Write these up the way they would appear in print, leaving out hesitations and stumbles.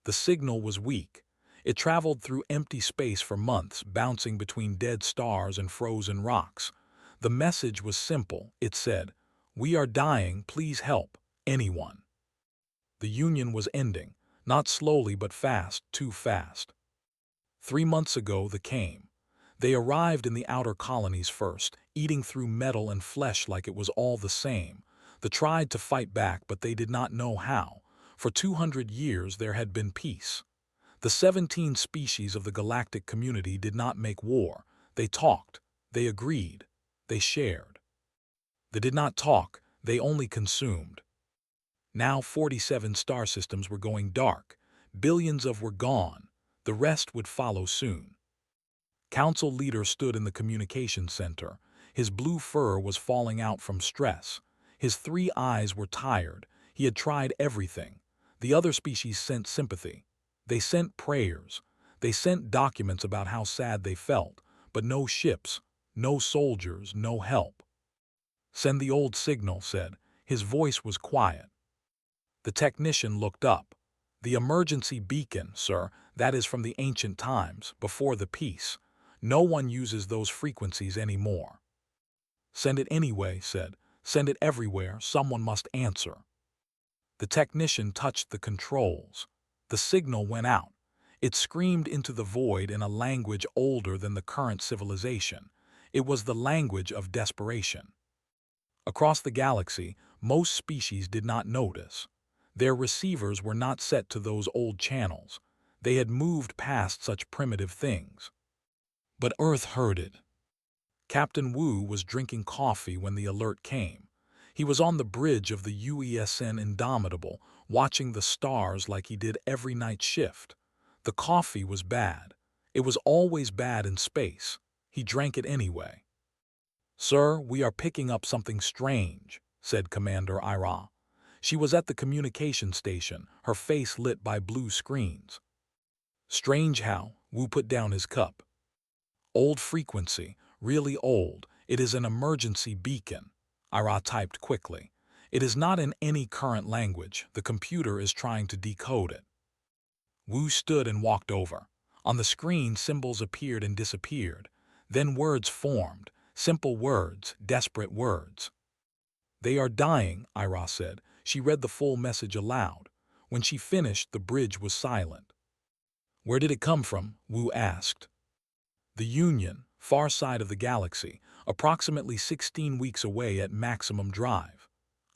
The signal was weak. It traveled through empty space for months, bouncing between dead stars and frozen rocks. The message was simple. It said, "We are dying, please help. Anyone." The Union was ending, not slowly but fast, too fast. 3 months ago they came. They arrived in the outer colonies first, eating through metal and flesh like it was all the same. They tried to fight back, but they did not know how. For 200 years there had been peace. The 17 species of the galactic community did not make war. They talked, they agreed, they shared. They did not talk, they only consumed. Now 47 star systems were going dark. Billions of were gone. The rest would follow soon. Council leader stood in the communications center. His blue fur was falling out from stress. His 3 eyes were tired. He had tried everything. The other species sent sympathy. They sent prayers. They sent documents about how sad they felt, but no ships, no soldiers, no help. "Send the old signal," said. His voice was quiet. The technician looked up. "The emergency beacon, sir, that is from the ancient times, before the peace. No one uses those frequencies anymore." "Send it anyway," said. "Send it everywhere. Someone must answer." The technician touched the controls. The signal went out. It screamed into the void in a language older than the current civilization. It was the language of desperation. Across the galaxy, most species did not notice. Their receivers were not set to those old channels. They had moved past such primitive things. But Earth heard it. Captain Wu was drinking coffee when the alert came. He was on the bridge of the UESN Indomitable, watching the stars like he did every night shift. The coffee was bad. It was always bad in space. He drank it anyway. "Sir, we are picking up something strange," said Commander Ira. She was at the communication station, her face lit by blue screens. "Strange how?" Wu put down his cup. "Old frequency, really old. It is an emergency beacon." Ira typed quickly. "It is not in any current language. The computer is trying to decode it." Wu stood and walked over. On the screen, symbols appeared and disappeared. Then words formed. Simple words, desperate words. "They are dying," Ira said. She read the full message aloud. When she finished, the bridge was silent. "Where did it come from?" Wu asked. "The Union, far side of the galaxy, approximately 16 weeks away at maximum drive."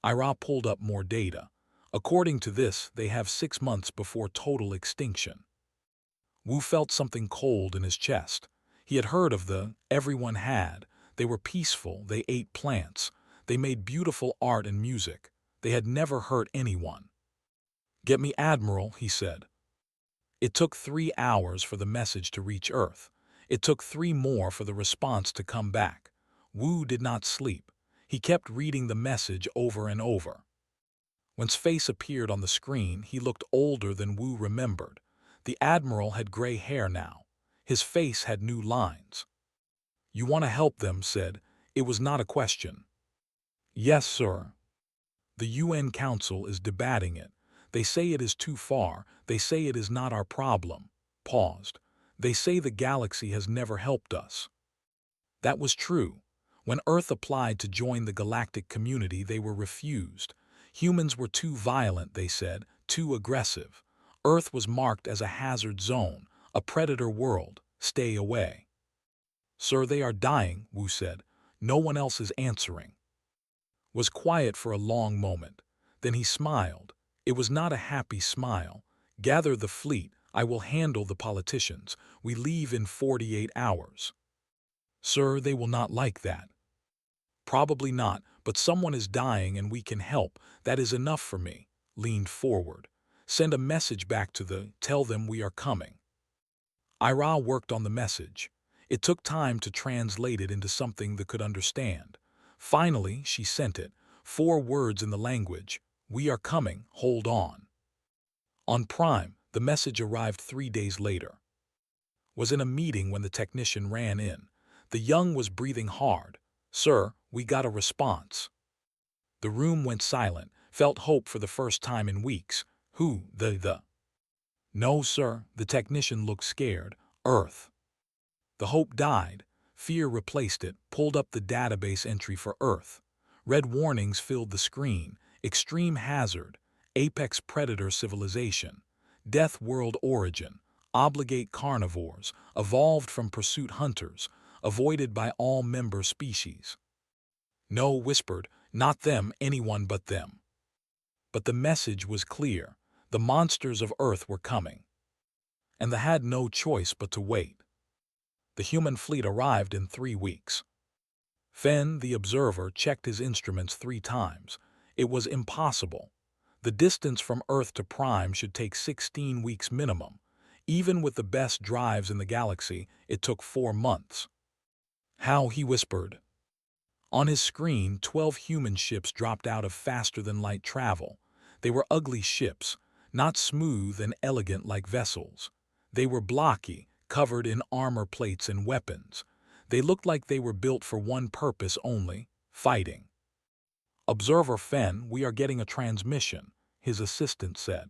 Ira pulled up more data. According to this, they have 6 months before total extinction. Wu felt something cold in his chest. He had heard of the everyone had. They were peaceful, they ate plants, they made beautiful art and music. They had never hurt anyone. "Get me Admiral," he said. It took 3 hours for the message to reach Earth. It took 3 more for the response to come back. Wu did not sleep. He kept reading the message over and over. When face appeared on the screen, he looked older than Wu remembered. The Admiral had gray hair now. His face had new lines. "You want to help them," said. It was not a question. "Yes, sir." "The UN Council is debating it. They say it is too far. They say it is not our problem." Paused. "They say the galaxy has never helped us." That was true. When Earth applied to join the galactic community, they were refused. Humans were too violent, they said, too aggressive. Earth was marked as a hazard zone, a predator world. Stay away. "Sir, they are dying," Wu said. No one else is answering. Was quiet for a long moment. Then he smiled. It was not a happy smile. "Gather the fleet. I will handle the politicians. We leave in 48 hours. "Sir, they will not like that." "Probably not, but someone is dying and we can help. That is enough for me." Leaned forward. "Send a message back to the, tell them we are coming." Ira worked on the message. It took time to translate it into something they could understand. Finally, she sent it. 4 words in the language. "We are coming, hold on." On Prime, the message arrived 3 days later. Was in a meeting when the technician ran in. The young was breathing hard. "Sir, we got a response." The room went silent, felt hope for the first time in weeks. "Who, the?" No, sir, the technician looked scared. Earth. The hope died. Fear replaced it, pulled up the database entry for Earth. Red warnings filled the screen. Extreme hazard. Apex predator civilization. Death world origin. Obligate carnivores. Evolved from pursuit hunters. Avoided by all member species. No, whispered, not them, anyone but them. But the message was clear. The monsters of Earth were coming. And they had no choice but to wait. The human fleet arrived in 3 weeks. Fenn, the observer, checked his instruments 3 times. It was impossible. The distance from Earth to Prime should take 16 weeks minimum. Even with the best drives in the galaxy, it took 4 months. How, he whispered. On his screen, 12 human ships dropped out of faster-than-light travel. They were ugly ships, not smooth and elegant like vessels. They were blocky, covered in armor plates and weapons. They looked like they were built for one purpose only, fighting. Observer Fenn, we are getting a transmission, his assistant said.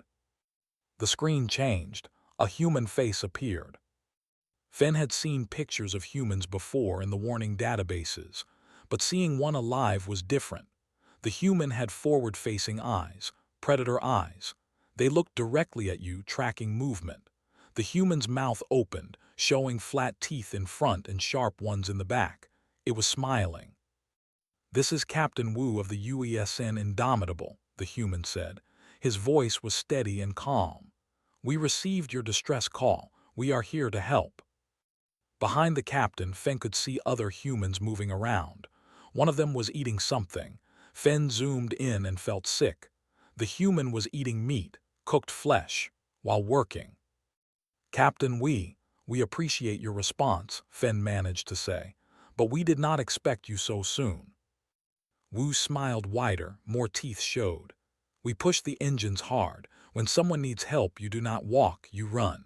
The screen changed. A human face appeared. Fenn had seen pictures of humans before in the warning databases, but seeing one alive was different. The human had forward-facing eyes, predator eyes. They looked directly at you, tracking movement. The human's mouth opened, showing flat teeth in front and sharp ones in the back. It was smiling. This is Captain Wu of the UESN Indomitable, the human said. His voice was steady and calm. We received your distress call. We are here to help. Behind the captain, Fenn could see other humans moving around. One of them was eating something. Fenn zoomed in and felt sick. The human was eating meat, cooked flesh, while working. Captain, we appreciate your response, Fenn managed to say, but we did not expect you so soon. Wu smiled wider, more teeth showed. We push the engines hard. When someone needs help, you do not walk, you run.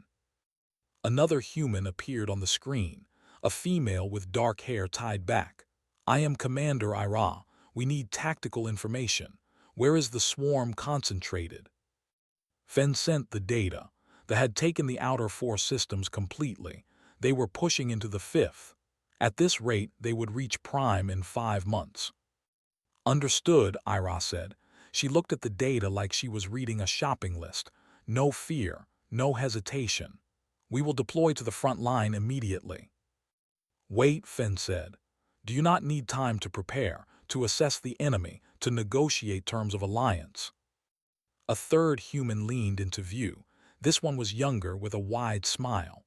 Another human appeared on the screen, a female with dark hair tied back. I am Commander Ira. We need tactical information. Where is the swarm concentrated? Fenn sent the data. They had taken the outer 4 systems completely. They were pushing into the 5th. At this rate, they would reach Prime in 5 months. Understood, Ira said. She looked at the data like she was reading a shopping list. No fear, no hesitation. We will deploy to the front line immediately. Wait, Fenn said. Do you not need time to prepare, to assess the enemy, to negotiate terms of alliance? A third human leaned into view. This one was younger with a wide smile.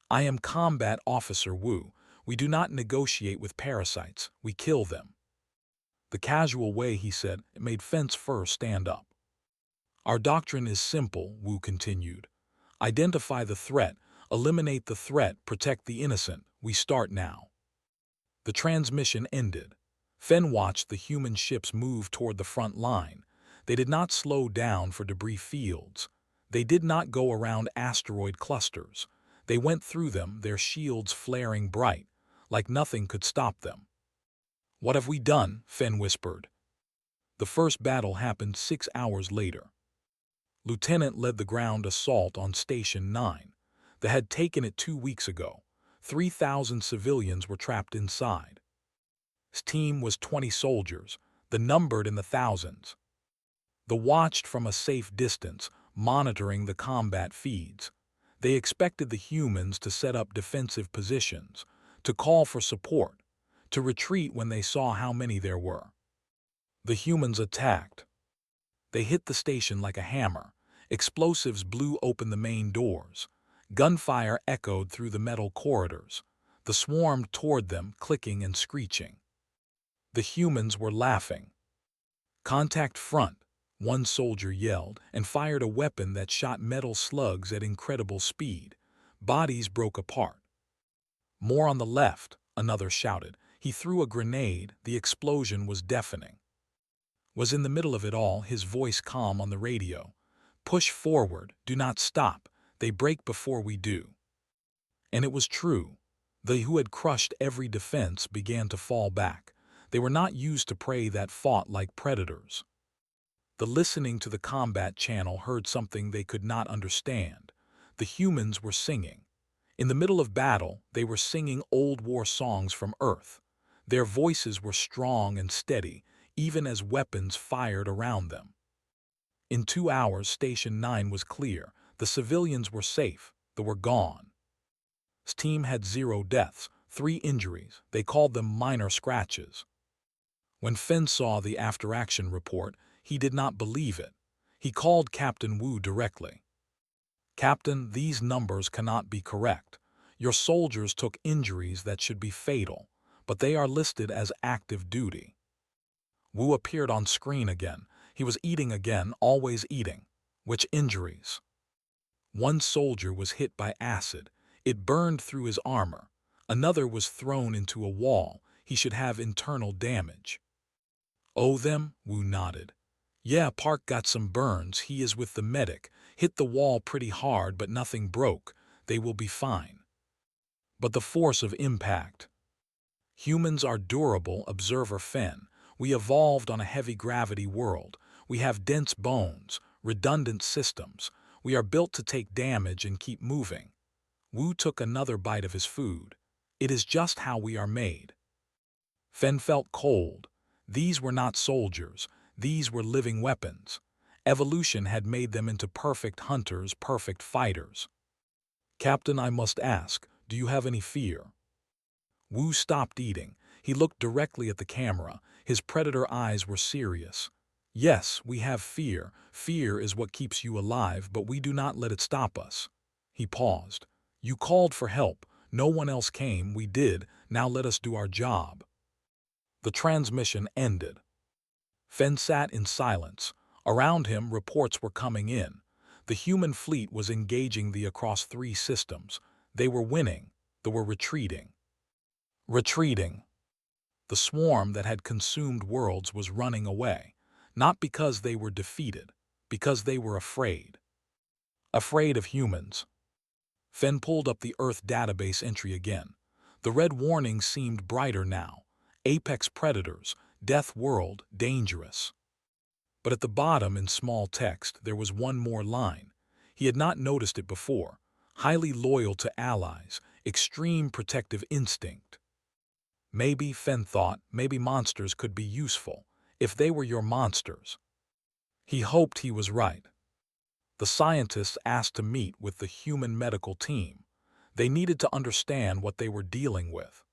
I am Combat Officer Wu. We do not negotiate with parasites. We kill them. The casual way he said it made Fenn's fur stand up. Our doctrine is simple, Wu continued. Identify the threat, eliminate the threat, protect the innocent. We start now. The transmission ended. Fenn watched the human ships move toward the front line. They did not slow down for debris fields. They did not go around asteroid clusters. They went through them, their shields flaring bright, like nothing could stop them. What have we done? Fenn whispered. The first battle happened 6 hours later. Lieutenant led the ground assault on Station 9. They had taken it 2 weeks ago. 3,000 civilians were trapped inside. His team was 20 soldiers, the numbered in the thousands. They watched from a safe distance, monitoring the combat feeds. They expected the humans to set up defensive positions, to call for support, to retreat when they saw how many there were. The humans attacked. They hit the station like a hammer. Explosives blew open the main doors. Gunfire echoed through the metal corridors. The swarm toward them, clicking and screeching. The humans were laughing. Contact front, one soldier yelled, and fired a weapon that shot metal slugs at incredible speed. Bodies broke apart. More on the left, another shouted. He threw a grenade. The explosion was deafening. Was in the middle of it all, his voice calm on the radio. Push forward, do not stop. They break before we do. And it was true. They who had crushed every defense began to fall back. They were not used to prey that fought like predators. The listening to the combat channel heard something they could not understand. The humans were singing. In the middle of battle, they were singing old war songs from Earth. Their voices were strong and steady, even as weapons fired around them. In 2 hours, Station 9 was clear. The civilians were safe. They were gone. His team had 0 deaths, 3 injuries. They called them minor scratches. When Fenn saw the after-action report, he did not believe it. He called Captain Wu directly. "Captain, these numbers cannot be correct. Your soldiers took injuries that should be fatal, but they are listed as active duty." Wu appeared on screen again. He was eating again, always eating. "Which injuries?" "One soldier was hit by acid. It burned through his armor. Another was thrown into a wall. He should have internal damage." "Oh, them?" Wu nodded. "Yeah, Park got some burns. He is with the medic. Hit the wall pretty hard, but nothing broke. They will be fine." "But the force of impact." "Humans are durable, Observer Fenn. We evolved on a heavy-gravity world. We have dense bones, redundant systems. We are built to take damage and keep moving." Wu took another bite of his food. "It is just how we are made." Fenn felt cold. These were not soldiers. These were living weapons. Evolution had made them into perfect hunters, perfect fighters. "Captain, I must ask, do you have any fear?" Wu stopped eating. He looked directly at the camera. His predator eyes were serious. "Yes, we have fear. Fear is what keeps you alive, but we do not let it stop us." He paused. "You called for help. No one else came. We did. Now let us do our job." The transmission ended. Fenn sat in silence. Around him, reports were coming in. The human fleet was engaging the across 3 systems. They were winning. They were retreating. Retreating. The swarm that had consumed worlds was running away. Not because they were defeated, because they were afraid. Afraid of humans. Fenn pulled up the Earth database entry again. The red warning seemed brighter now. Apex predators, death world, dangerous. But at the bottom in small text there was one more line. He had not noticed it before. Highly loyal to allies, extreme protective instinct. Maybe, Fenn thought, maybe monsters could be useful, if they were your monsters. He hoped he was right. The scientists asked to meet with the human medical team. They needed to understand what they were dealing with.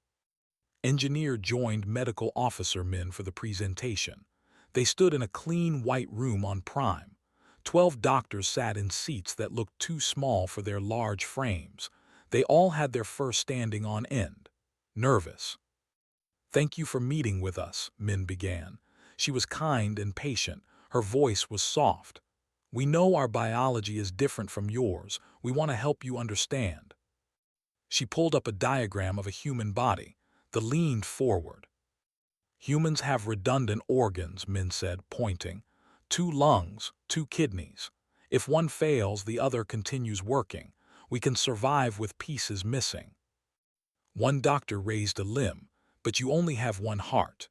Engineer joined medical officer Min for the presentation. They stood in a clean white room on Prime. 12 doctors sat in seats that looked too small for their large frames. They all had their fur standing on end. Nervous. "Thank you for meeting with us," Min began. She was kind and patient. Her voice was soft. "We know our biology is different from yours. We want to help you understand." She pulled up a diagram of a human body. They leaned forward. "Humans have redundant organs," Min said, pointing. 2 lungs, 2 kidneys. If one fails, the other continues working. We can survive with pieces missing." One doctor raised a limb. "But you only have 1 heart."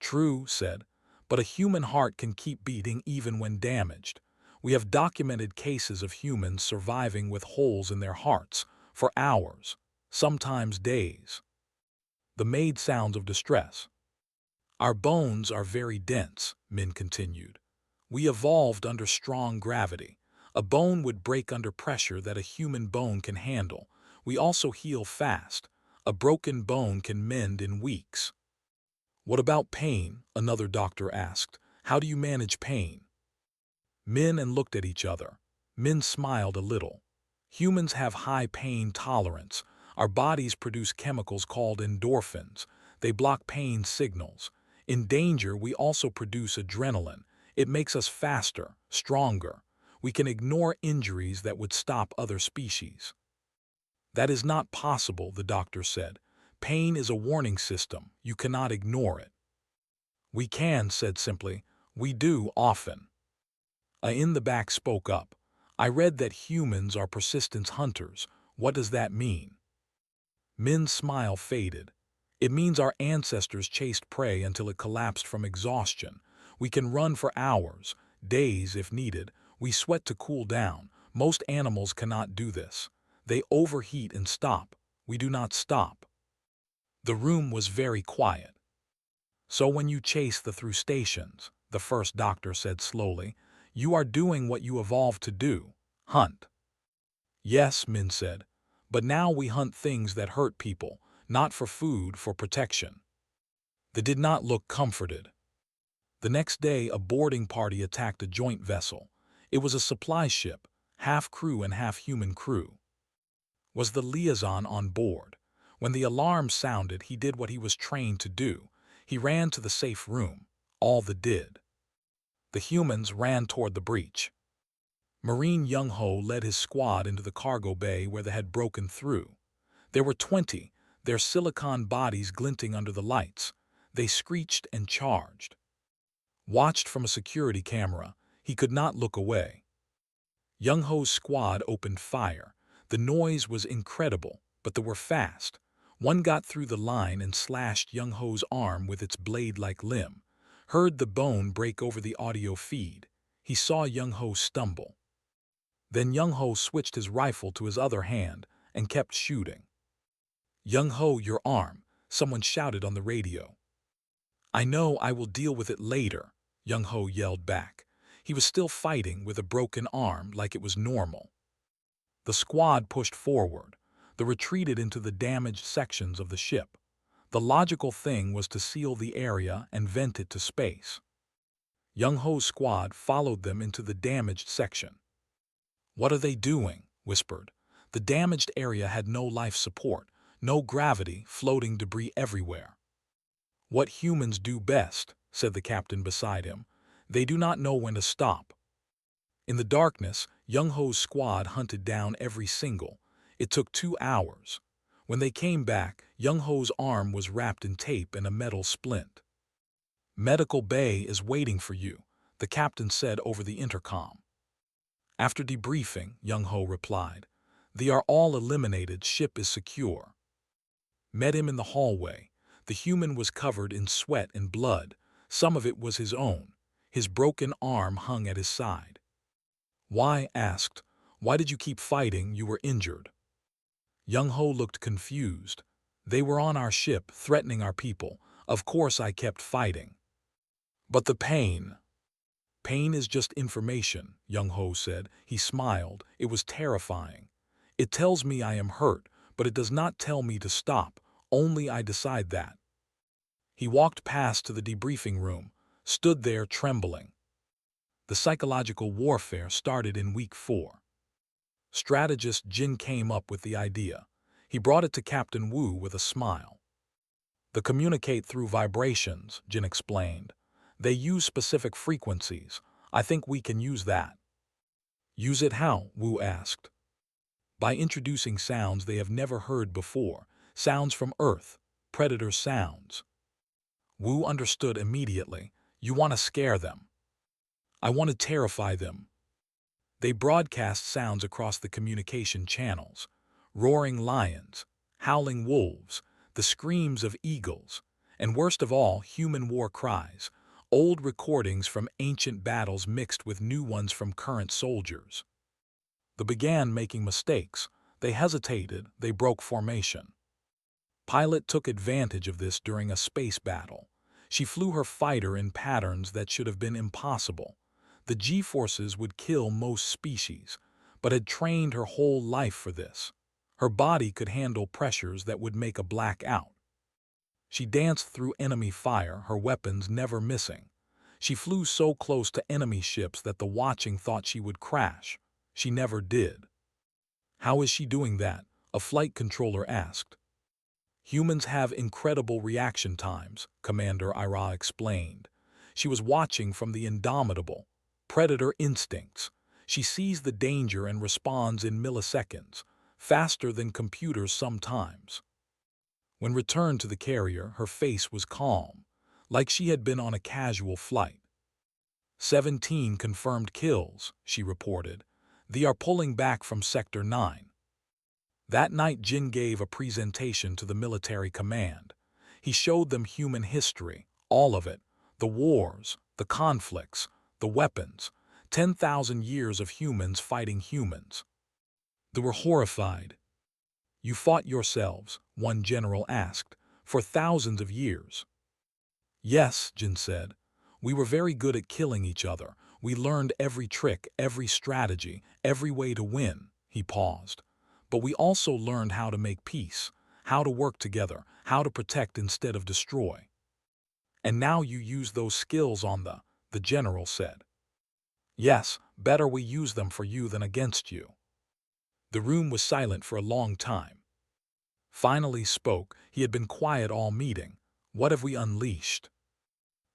"True," said, "but a human heart can keep beating even when damaged. We have documented cases of humans surviving with holes in their hearts for hours, sometimes days." The made sounds of distress. "Our bones are very dense," Min continued. "We evolved under strong gravity. A bone would break under pressure that a human bone can handle. We also heal fast. A broken bone can mend in weeks." "What about pain?" another doctor asked. "How do you manage pain?" Min and looked at each other. Min smiled a little. "Humans have high pain tolerance. Our bodies produce chemicals called endorphins. They block pain signals. In danger, we also produce adrenaline. It makes us faster, stronger. We can ignore injuries that would stop other species." "That is not possible," the doctor said. "Pain is a warning system. You cannot ignore it." "We can," said simply. "We do, often." A in the back spoke up. "I read that humans are persistence hunters. What does that mean?" Min's smile faded. "It means our ancestors chased prey until it collapsed from exhaustion. We can run for hours, days if needed. We sweat to cool down, Most animals cannot do this. They overheat and stop. We do not stop. The room was very quiet. So when you chase the through stations, the first doctor said slowly, you are doing what you evolved to do, hunt. Yes, Min said, but now we hunt things that hurt people, not for food, for protection. They did not look comforted. The next day, a boarding party attacked a joint vessel. It was a supply ship, half crew and half human crew. Was the liaison on board? When the alarm sounded, he did what he was trained to do. He ran to the safe room. All the did. The humans ran toward the breach. Marine Young-Ho led his squad into the cargo bay where they had broken through. There were 20, their silicon bodies glinting under the lights. They screeched and charged. Watched from a security camera, he could not look away. Young-Ho's squad opened fire. The noise was incredible, but they were fast. One got through the line and slashed Young-Ho's arm with its blade-like limb. Heard the bone break over the audio feed. He saw Young-Ho stumble. Then Young-Ho switched his rifle to his other hand and kept shooting. Young-Ho, your arm, someone shouted on the radio. I know, I will deal with it later, Young-Ho yelled back. He was still fighting with a broken arm like it was normal. The squad pushed forward. They retreated into the damaged sections of the ship. The logical thing was to seal the area and vent it to space. Young-Ho's squad followed them into the damaged section. What are they doing? Whispered. The damaged area had no life support, no gravity, floating debris everywhere. What humans do best, said the captain beside him. They do not know when to stop. In the darkness, Young-Ho's squad hunted down every single. It took 2 hours. When they came back, Young-Ho's arm was wrapped in tape and a metal splint. Medical bay is waiting for you, the captain said over the intercom. After debriefing, Young-Ho replied, they are all eliminated, ship is secure. Met him in the hallway. The human was covered in sweat and blood. Some of it was his own. His broken arm hung at his side. Why? Asked. Why did you keep fighting? You were injured. Young-Ho looked confused. They were on our ship, threatening our people. Of course I kept fighting. But the pain. Pain is just information, Young-Ho said. He smiled. It was terrifying. It tells me I am hurt, but it does not tell me to stop. Only I decide that. He walked past to the debriefing room, stood there trembling. The psychological warfare started in week 4. Strategist Jin came up with the idea. He brought it to Captain Wu with a smile. They communicate through vibrations, Jin explained. They use specific frequencies. I think we can use that. Use it how? Wu asked. By introducing sounds they have never heard before, sounds from Earth, predator sounds. Wu understood immediately. You want to scare them. I want to terrify them. They broadcast sounds across the communication channels. Roaring lions, howling wolves, the screams of eagles, and worst of all, human war cries, old recordings from ancient battles mixed with new ones from current soldiers. They began making mistakes. They hesitated. They broke formation. Pilot took advantage of this during a space battle. She flew her fighter in patterns that should have been impossible. The G-forces would kill most species, but had trained her whole life for this. Her body could handle pressures that would make a black out. She danced through enemy fire, her weapons never missing. She flew so close to enemy ships that the watching thought she would crash. She never did. How is she doing that? A flight controller asked. Humans have incredible reaction times, Commander Ira explained. She was watching from the indomitable predator instincts. She sees the danger and responds in milliseconds, faster than computers sometimes. When returned to the carrier, her face was calm, like she had been on a casual flight. 17 confirmed kills, she reported. They are pulling back from Sector 9. That night Jin gave a presentation to the military command. He showed them human history, all of it, the wars, the conflicts, the weapons, 10,000 years of humans fighting humans. They were horrified. You fought yourselves, one general asked, for thousands of years. Yes, Jin said. We were very good at killing each other. We learned every trick, every strategy, every way to win. He paused. But we also learned how to make peace, how to work together, how to protect instead of destroy. And now you use those skills on the general said. Yes, better we use them for you than against you. The room was silent for a long time. Finally spoke, he had been quiet all meeting. What have we unleashed?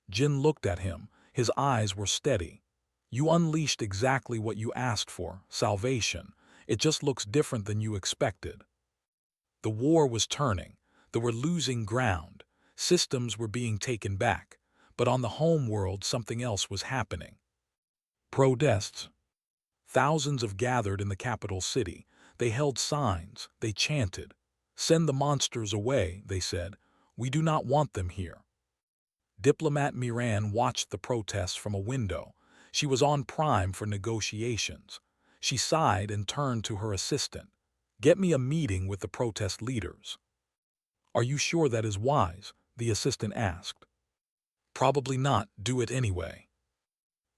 Jin looked at him, his eyes were steady. You unleashed exactly what you asked for, salvation. It just looks different than you expected. The war was turning, they were losing ground, systems were being taken back, but on the home world something else was happening. Protests. Thousands of gathered in the capital city. They held signs, they chanted. Send the monsters away, they said. We do not want them here. Diplomat Miran watched the protests from a window. She was on prime for negotiations. She sighed and turned to her assistant. Get me a meeting with the protest leaders. Are you sure that is wise? The assistant asked. Probably not, do it anyway.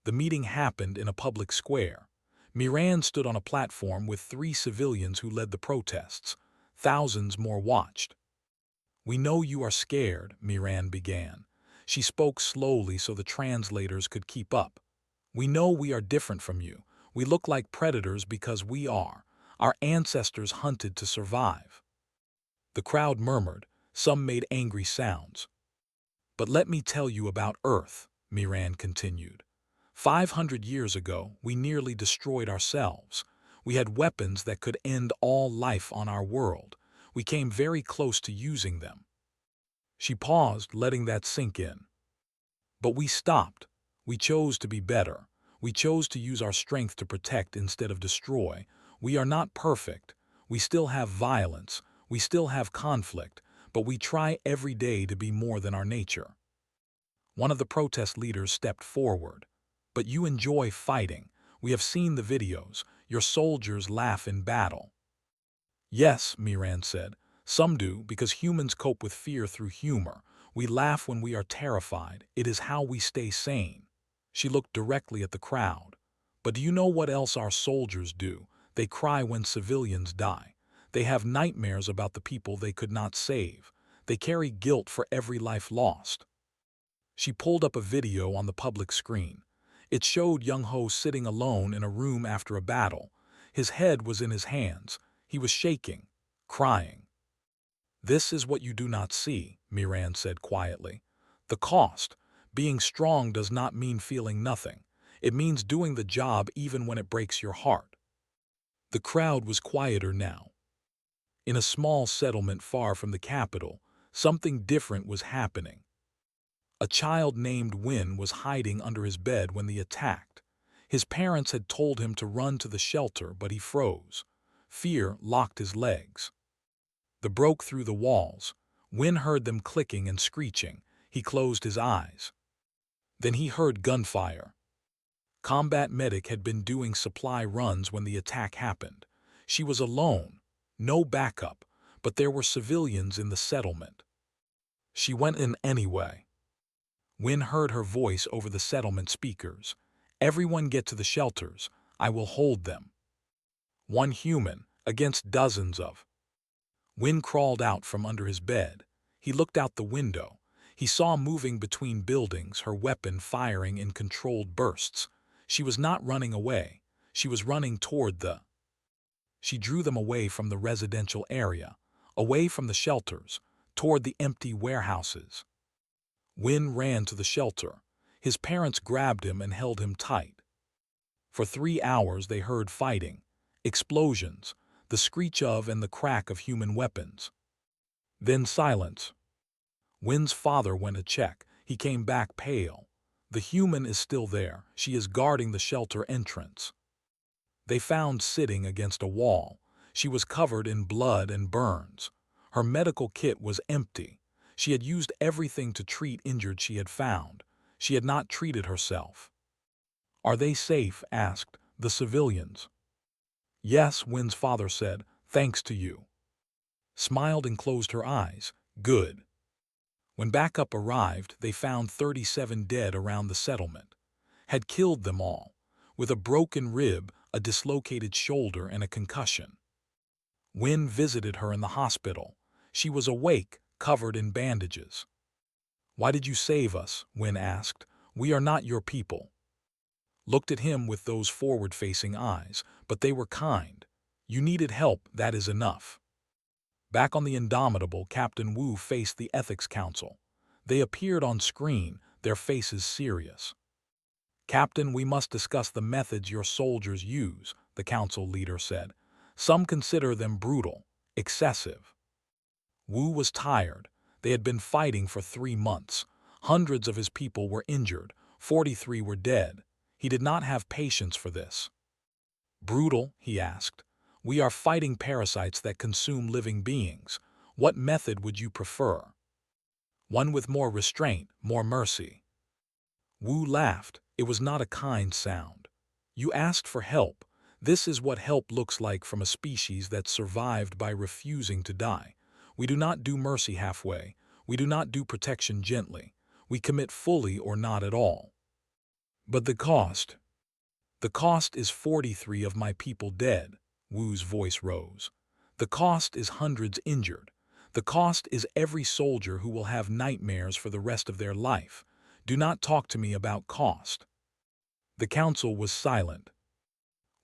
The meeting happened in a public square. Miran stood on a platform with 3 civilians who led the protests. Thousands more watched. We know you are scared, Miran began. She spoke slowly so the translators could keep up. We know we are different from you. We look like predators because we are. Our ancestors hunted to survive. The crowd murmured. Some made angry sounds. But let me tell you about Earth, Miran continued. 500 years ago, we nearly destroyed ourselves. We had weapons that could end all life on our world. We came very close to using them. She paused, letting that sink in. But we stopped. We chose to be better. We chose to use our strength to protect instead of destroy. We are not perfect. We still have violence. We still have conflict. But we try every day to be more than our nature. One of the protest leaders stepped forward. But you enjoy fighting. We have seen the videos. Your soldiers laugh in battle. Yes, Miran said. Some do, because humans cope with fear through humor. We laugh when we are terrified. It is how we stay sane. She looked directly at the crowd. But do you know what else our soldiers do? They cry when civilians die. They have nightmares about the people they could not save. They carry guilt for every life lost. She pulled up a video on the public screen. It showed Young Ho sitting alone in a room after a battle. His head was in his hands. He was shaking, crying. This is what you do not see, Miran said quietly. The cost. Being strong does not mean feeling nothing. It means doing the job even when it breaks your heart. The crowd was quieter now. In a small settlement far from the capital, something different was happening. A child named Win was hiding under his bed when they attacked. His parents had told him to run to the shelter, but he froze. Fear locked his legs. They broke through the walls. Win heard them clicking and screeching. He closed his eyes. Then he heard gunfire. Combat medic had been doing supply runs when the attack happened. She was alone, no backup, but there were civilians in the settlement. She went in anyway. Win heard her voice over the settlement speakers. Everyone get to the shelters. I will hold them. One human against dozens of. Win crawled out from under his bed. He looked out the window. He saw moving between buildings, her weapon firing in controlled bursts. She was not running away. She was running toward the. She drew them away from the residential area, away from the shelters, toward the empty warehouses. Win ran to the shelter. His parents grabbed him and held him tight. For 3 hours they heard fighting, explosions, the screech of and the crack of human weapons. Then silence. Win's father went to check. He came back pale. The human is still there. She is guarding the shelter entrance. They found sitting against a wall. She was covered in blood and burns. Her medical kit was empty. She had used everything to treat injured she had found. She had not treated herself. Are they safe? Asked the civilians. Yes, Win's father said, thanks to you. Smiled and closed her eyes. Good. When backup arrived, they found 37 dead around the settlement. Had killed them all, with a broken rib, a dislocated shoulder, and a concussion. Win visited her in the hospital. She was awake, covered in bandages. Why did you save us? Win asked. We are not your people. Looked at him with those forward-facing eyes, but they were kind. You needed help, that is enough. Back on the Indomitable, Captain Wu faced the Ethics Council. They appeared on screen, their faces serious. Captain, we must discuss the methods your soldiers use, the council leader said. Some consider them brutal, excessive. Wu was tired. They had been fighting for 3 months. Hundreds of his people were injured. 43 were dead. He did not have patience for this. Brutal, he asked. We are fighting parasites that consume living beings. What method would you prefer? One with more restraint, more mercy. Wu laughed. It was not a kind sound. You asked for help. This is what help looks like from a species that survived by refusing to die. We do not do mercy halfway. We do not do protection gently. We commit fully or not at all. But the cost? The cost is 43 of my people dead. Wu's voice rose. The cost is hundreds injured. The cost is every soldier who will have nightmares for the rest of their life. Do not talk to me about cost. The council was silent.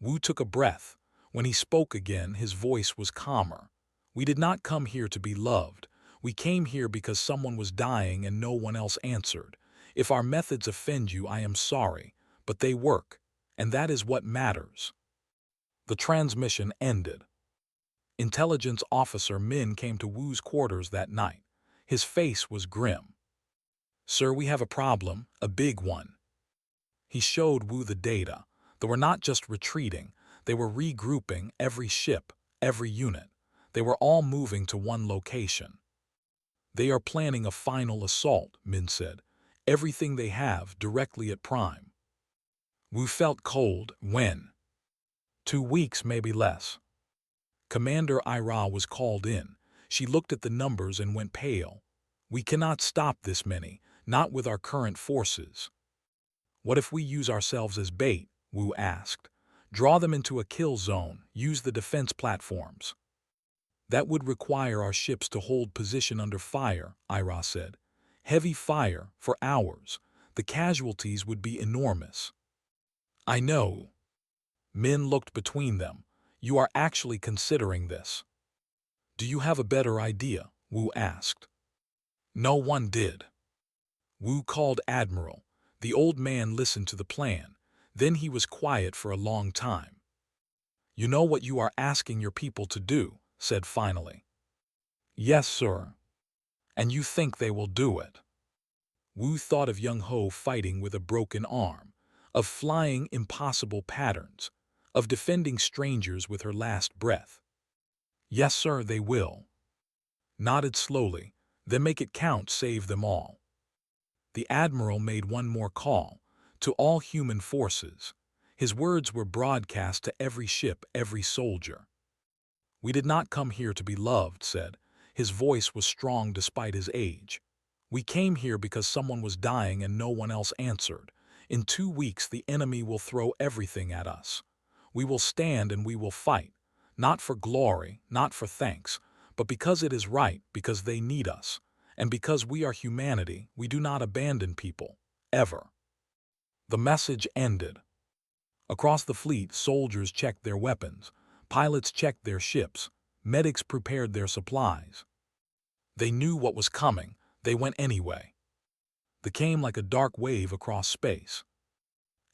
Wu took a breath. When he spoke again, his voice was calmer. We did not come here to be loved. We came here because someone was dying and no one else answered. If our methods offend you, I am sorry, but they work, and that is what matters. The transmission ended. Intelligence Officer Min came to Wu's quarters that night. His face was grim. Sir, we have a problem, a big one. He showed Wu the data. They were not just retreating, they were regrouping every ship, every unit. They were all moving to one location. They are planning a final assault, Min said. Everything they have directly at Prime. Wu felt cold. When? 2 weeks, maybe less. Commander Ira was called in. She looked at the numbers and went pale. We cannot stop this many, not with our current forces. What if we use ourselves as bait? Wu asked. Draw them into a kill zone, use the defense platforms. That would require our ships to hold position under fire, Ira said. Heavy fire, for hours. The casualties would be enormous. I know. Min looked between them. You are actually considering this. Do you have a better idea? Wu asked. No one did. Wu called Admiral. The old man listened to the plan. Then he was quiet for a long time. You know what you are asking your people to do, said finally. Yes, sir. And you think they will do it? Wu thought of Young Ho fighting with a broken arm, of flying impossible patterns, of defending strangers with her last breath. Yes, sir, they will. Nodded slowly. Then make it count, save them all. The Admiral made one more call, to all human forces. His words were broadcast to every ship, every soldier. We did not come here to be loved, said. His voice was strong despite his age. We came here because someone was dying and no one else answered. In 2 weeks the enemy will throw everything at us. We will stand and we will fight, not for glory, not for thanks, but because it is right, because they need us. And because we are humanity, we do not abandon people, ever. The message ended. Across the fleet, soldiers checked their weapons, pilots checked their ships, medics prepared their supplies. They knew what was coming, they went anyway. They came like a dark wave across space.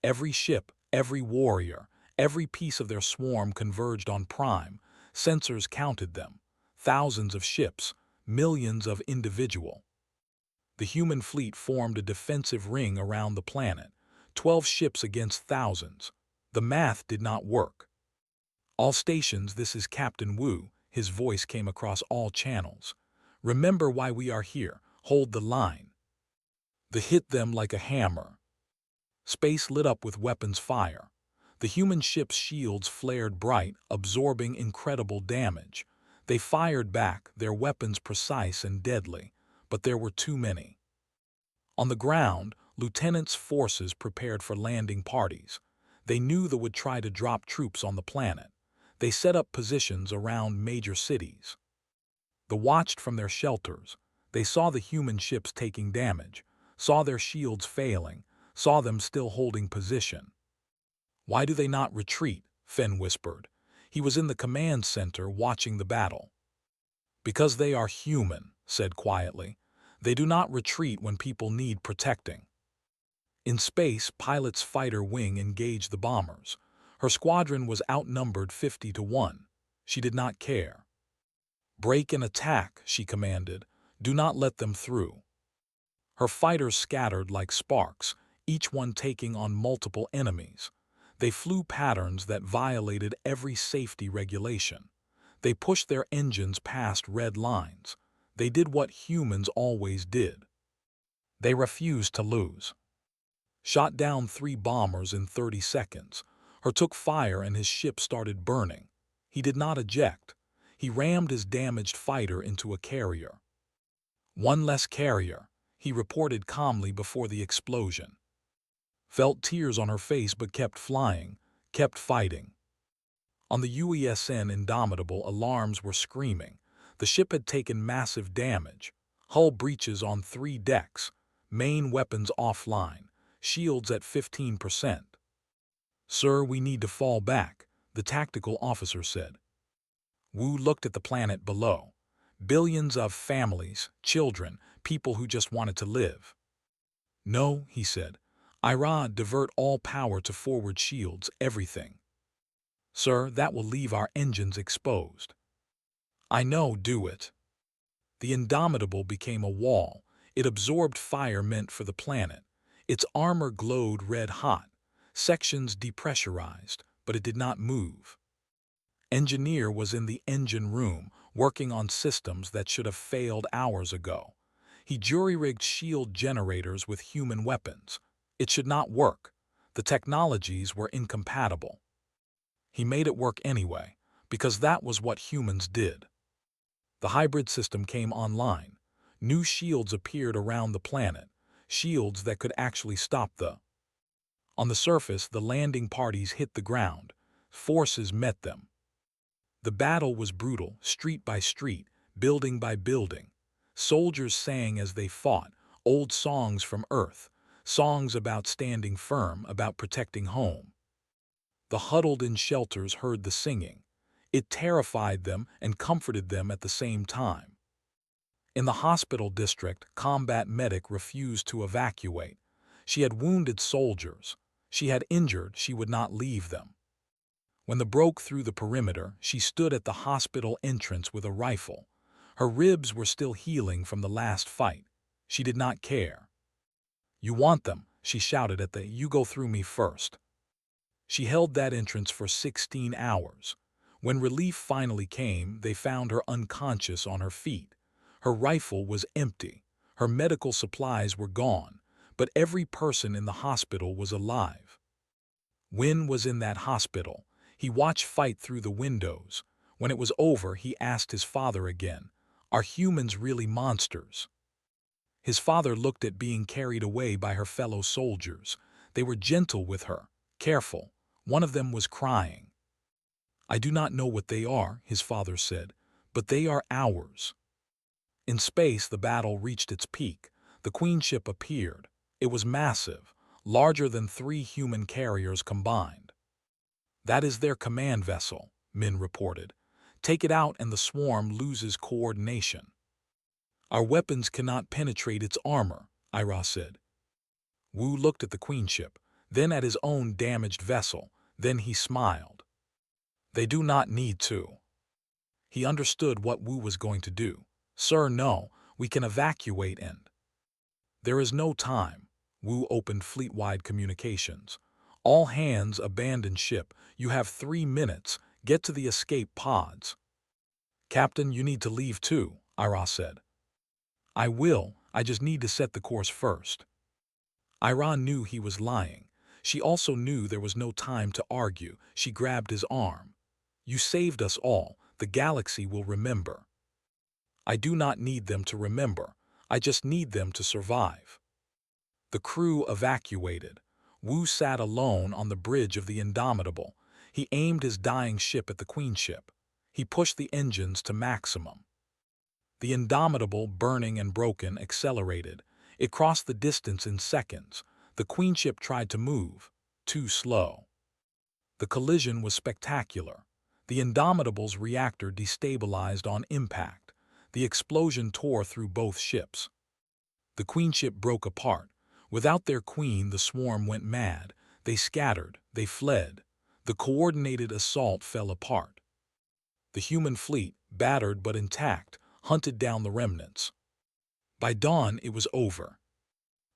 Every ship, every warrior, every piece of their swarm converged on Prime. Sensors counted them. Thousands of ships, millions of individual. The human fleet formed a defensive ring around the planet. 12 ships against thousands. The math did not work. All stations, this is Captain Wu. His voice came across all channels. Remember why we are here. Hold the line. They hit them like a hammer. Space lit up with weapons fire. The human ship's shields flared bright, absorbing incredible damage. They fired back, their weapons precise and deadly, but there were too many. On the ground, lieutenants' forces prepared for landing parties. They knew they would try to drop troops on the planet. They set up positions around major cities. They watched from their shelters. They saw the human ships taking damage, saw their shields failing, saw them still holding position. "Why do they not retreat?" Fenn whispered. He was in the command center watching the battle. "Because they are human," said quietly. "They do not retreat when people need protecting." In space, Pilot's fighter wing engaged the bombers. Her squadron was outnumbered 50-1. She did not care. "Break and attack," she commanded. "Do not let them through." Her fighters scattered like sparks, each one taking on multiple enemies. They flew patterns that violated every safety regulation. They pushed their engines past red lines. They did what humans always did. They refused to lose. Shot down 3 bombers in 30 seconds. Her took fire and his ship started burning. He did not eject. He rammed his damaged fighter into a carrier. "One less carrier," he reported calmly before the explosion. Felt tears on her face but kept flying, kept fighting. On the UESN Indomitable, alarms were screaming. The ship had taken massive damage. Hull breaches on 3 decks. Main weapons offline. Shields at 15%. "Sir, we need to fall back," the tactical officer said. Wu looked at the planet below. Billions of families, children, people who just wanted to live. "No," he said. "Ira, divert all power to forward shields, everything." "Sir, that will leave our engines exposed." "I know, do it." The Indomitable became a wall. It absorbed fire meant for the planet. Its armor glowed red-hot. Sections depressurized, but it did not move. Engineer was in the engine room, working on systems that should have failed hours ago. He jury-rigged shield generators with human weapons. It should not work. The technologies were incompatible. He made it work anyway, because that was what humans did. The hybrid system came online. New shields appeared around the planet, shields that could actually stop the... On the surface, the landing parties hit the ground. Forces met them. The battle was brutal, street by street, building by building. Soldiers sang as they fought, old songs from Earth, songs about standing firm, about protecting home. The huddled in shelters heard the singing. It terrified them and comforted them at the same time. In the hospital district, combat medic refused to evacuate. She had wounded soldiers. She had injured, she would not leave them. When they broke through the perimeter, she stood at the hospital entrance with a rifle. Her ribs were still healing from the last fight. She did not care. "You want them," she shouted at the "You go through me first." She held that entrance for 16 hours. When relief finally came, they found her unconscious on her feet. Her rifle was empty. Her medical supplies were gone, but every person in the hospital was alive. Wynn was in that hospital. He watched fight through the windows. When it was over, he asked his father again, "Are humans really monsters?" His father looked at being carried away by her fellow soldiers. They were gentle with her, careful. One of them was crying. "I do not know what they are," his father said, "but they are ours." In space, the battle reached its peak. The Queen ship appeared. It was massive, larger than 3 human carriers combined. "That is their command vessel," Min reported. "Take it out and the swarm loses coordination." "Our weapons cannot penetrate its armor," Ira said. Wu looked at the Queen ship, then at his own damaged vessel, then he smiled. "They do not need to." He understood what Wu was going to do. "Sir, no, we can evacuate and..." "There is no time." Wu opened fleet-wide communications. "All hands abandon ship. You have 3 minutes. Get to the escape pods." "Captain, you need to leave too," Ira said. "I will. I just need to set the course first." Ira knew he was lying. She also knew there was no time to argue. She grabbed his arm. "You saved us all. The galaxy will remember." "I do not need them to remember. I just need them to survive." The crew evacuated. Wu sat alone on the bridge of the Indomitable. He aimed his dying ship at the Queenship. He pushed the engines to maximum. The Indomitable, burning and broken, accelerated. It crossed the distance in seconds. The Queenship tried to move. Too slow. The collision was spectacular. The Indomitable's reactor destabilized on impact. The explosion tore through both ships. The Queenship broke apart. Without their queen, the swarm went mad. They scattered. They fled. The coordinated assault fell apart. The human fleet, battered but intact, hunted down the remnants. By dawn, it was over.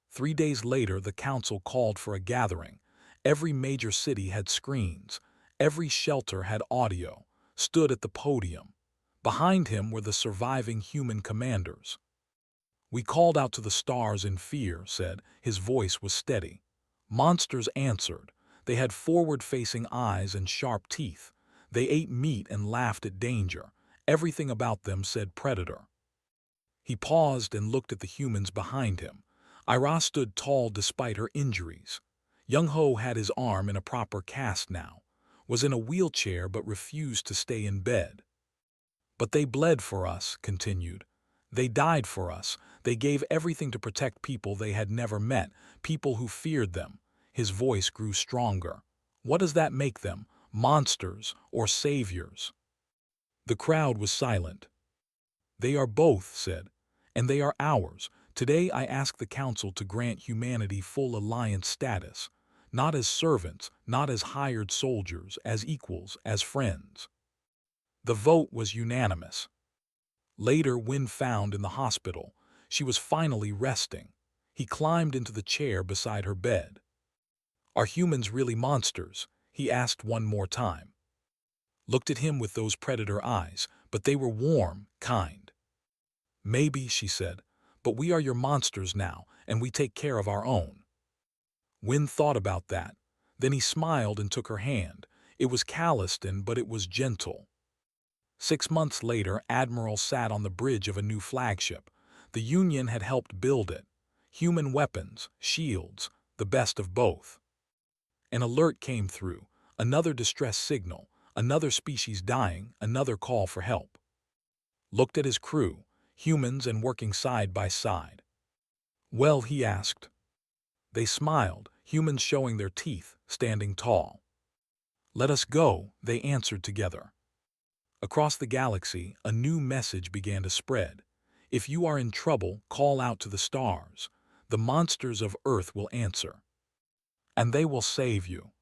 3 days later, the council called for a gathering. Every major city had screens. Every shelter had audio. Stood at the podium. Behind him were the surviving human commanders. "We called out to the stars in fear," said. His voice was steady. Monsters answered. They had forward-facing eyes and sharp teeth. They ate meat and laughed at danger. Everything about them said predator. He paused and looked at the humans behind him. Ira stood tall despite her injuries. Young-Ho had his arm in a proper cast now, was in a wheelchair but refused to stay in bed. "But they bled for us," continued. "They died for us. They gave everything to protect people they had never met, people who feared them." His voice grew stronger. "What does that make them? Monsters or saviors?" The crowd was silent. "They are both," said, "and they are ours. Today I ask the Council to grant humanity full alliance status, not as servants, not as hired soldiers, as equals, as friends." The vote was unanimous. Later, Wynne found in the hospital. She was finally resting. He climbed into the chair beside her bed. "Are humans really monsters?" he asked one more time. Looked at him with those predator eyes, but they were warm, kind. "Maybe," she said, "but we are your monsters now, and we take care of our own." Wynne thought about that. Then he smiled and took her hand. It was calloused but it was gentle. 6 months later, Admiral sat on the bridge of a new flagship. The Union had helped build it. Human weapons, shields, the best of both. An alert came through, another distress signal, another species dying, another call for help. Looked at his crew, humans and working side by side. "Well," he asked. They smiled, humans showing their teeth, standing tall. "Let us go," they answered together. Across the galaxy, a new message began to spread. If you are in trouble, call out to the stars. The monsters of Earth will answer. And they will save you.